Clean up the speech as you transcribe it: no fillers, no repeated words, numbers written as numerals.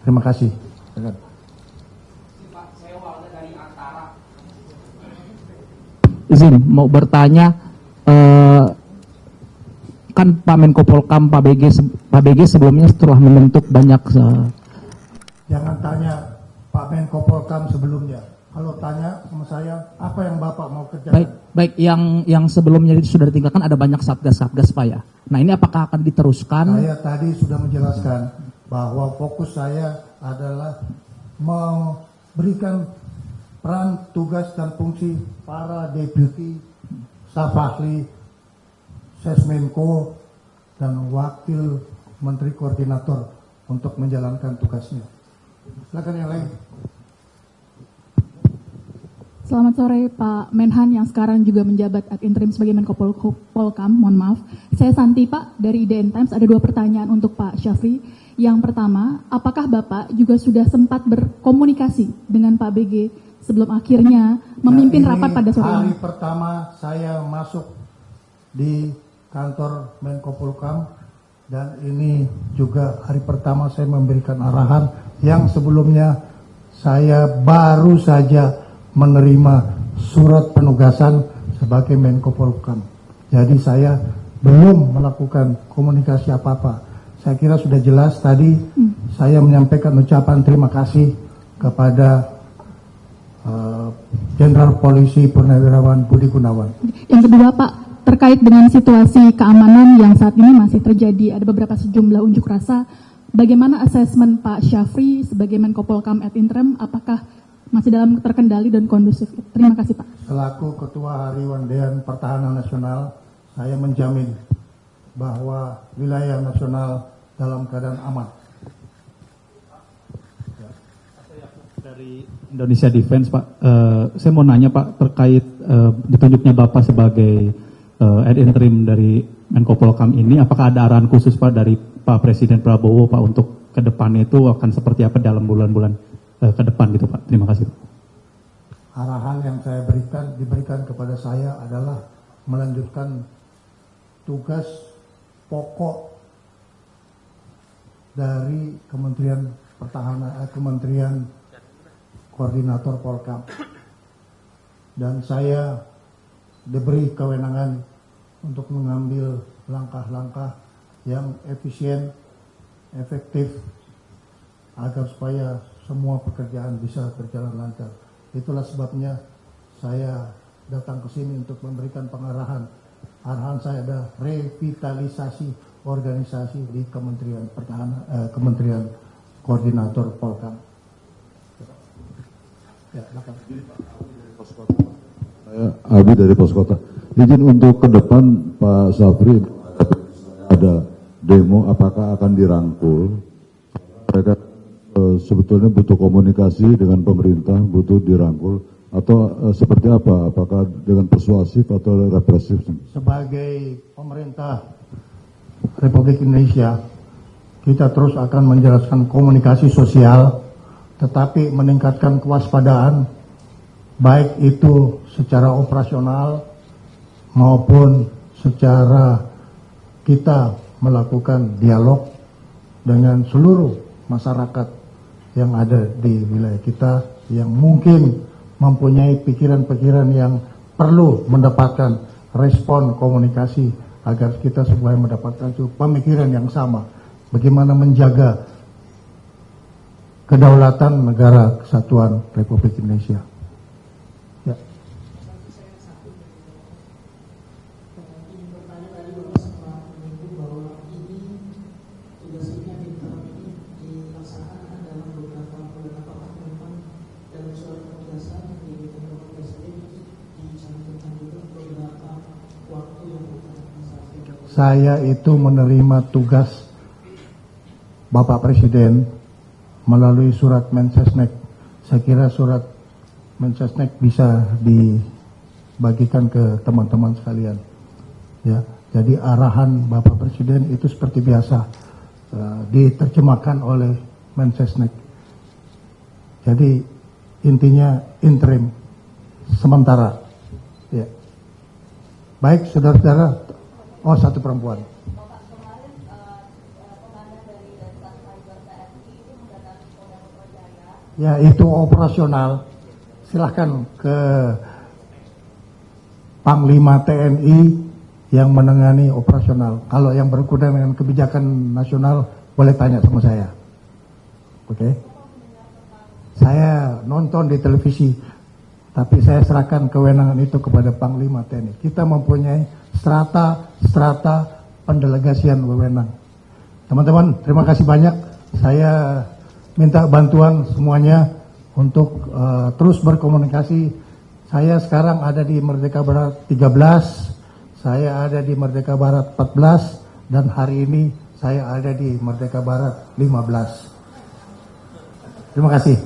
Terima kasih. Izin mau bertanya, kan Pak Menko Polkam Pak BG sebelumnya telah membentuk banyak. Jangan tanya Pak Menko Polkam sebelumnya. Kalau tanya sama saya, apa yang Bapak mau kerjakan? Baik, yang sebelumnya itu sudah ditinggalkan ada banyak satgas-satgas Pak ya. Nah ini apakah akan diteruskan? Saya tadi sudah menjelaskan bahwa fokus saya adalah memberikan peran, tugas, dan fungsi para deputi, staf ahli, Sesmenko, dan wakil menteri koordinator untuk menjalankan tugasnya. Silakan yang lain. Selamat sore Pak Menhan yang sekarang juga menjabat ad interim sebagai Menko Polkam. Mohon maaf, saya Santi Pak dari IDN Times. Ada 2 pertanyaan untuk Pak Syafri. Yang pertama, apakah Bapak juga sudah sempat berkomunikasi dengan Pak BG sebelum akhirnya memimpin rapat pada sore ini? Hari pertama saya masuk di kantor Menko Polkam, dan ini juga hari pertama saya memberikan arahan yang sebelumnya saya baru saja menerima surat penugasan sebagai Menko Polkam. Jadi saya belum melakukan komunikasi apa-apa. Saya kira sudah jelas tadi saya menyampaikan ucapan terima kasih kepada Jenderal Polisi Purnawirawan Budi Gunawan. Yang kedua Pak, terkait dengan situasi keamanan yang saat ini masih terjadi, ada beberapa sejumlah unjuk rasa. Bagaimana asesmen Pak Syafri sebagai Menko Polkam ad interim, apakah masih dalam terkendali dan kondusif? Terima kasih Pak. Selaku Ketua Harian Dewan Pertahanan Nasional, saya menjamin bahwa wilayah nasional dalam keadaan aman. Dari Indonesia Defense Pak, saya mau nanya Pak terkait ditunjuknya Bapak sebagai ad interim dari Menko Polkam ini, apakah ada arahan khusus Pak dari Pak Presiden Prabowo Pak untuk ke depannya itu akan seperti apa dalam bulan-bulan ke depan gitu Pak? Terima kasih. Arahan yang saya diberikan kepada saya adalah melanjutkan tugas pokok dari Kementerian Pertahanan, Kementerian Koordinator Polkam, dan saya diberi kewenangan untuk mengambil langkah-langkah yang efisien, efektif, agar supaya semua pekerjaan bisa berjalan lancar. Itulah sebabnya saya datang ke sini untuk memberikan pengarahan. Arahan saya ada revitalisasi organisasi di Kementerian Pertahanan, Kementerian Koordinator Polkam. Ya, saya Abi dari Pos Kota. Izin untuk ke depan Pak Syafri, ada demo, apakah akan dirangkul? Mereka sebetulnya butuh komunikasi dengan pemerintah, butuh dirangkul, atau seperti apa? Apakah dengan persuasif atau represif? Sebagai pemerintah Republik Indonesia, kita terus akan menjelaskan komunikasi sosial, tetapi meningkatkan kewaspadaan, baik itu secara operasional maupun secara kita melakukan dialog dengan seluruh masyarakat yang ada di wilayah kita yang mungkin mempunyai pikiran-pikiran yang perlu mendapatkan respon komunikasi agar kita supaya mendapatkan pemikiran yang sama bagaimana menjaga kedaulatan negara kesatuan Republik Indonesia. Ya. Saya itu menerima tugas Bapak Presiden melalui surat Mensesnek. Saya kira surat Mensesnek bisa dibagikan ke teman-teman sekalian. Ya, jadi arahan Bapak Presiden itu seperti biasa diterjemahkan oleh Mensesnek. Jadi intinya interim, sementara. Ya. Baik, saudara-saudara. Oh, satu perempuan. ya itu operasional, silahkan ke Panglima TNI yang menangani operasional. Kalau yang berkaitan dengan kebijakan nasional, boleh tanya sama saya. Oke? Saya nonton di televisi, tapi saya serahkan kewenangan itu kepada Panglima TNI. Kita mempunyai strata pendelegasian wewenang. Teman-teman, terima kasih banyak. Saya minta bantuan semuanya untuk terus berkomunikasi. Saya sekarang ada di Merdeka Barat 13, saya ada di Merdeka Barat 14, dan hari ini saya ada di Merdeka Barat 15. Terima kasih.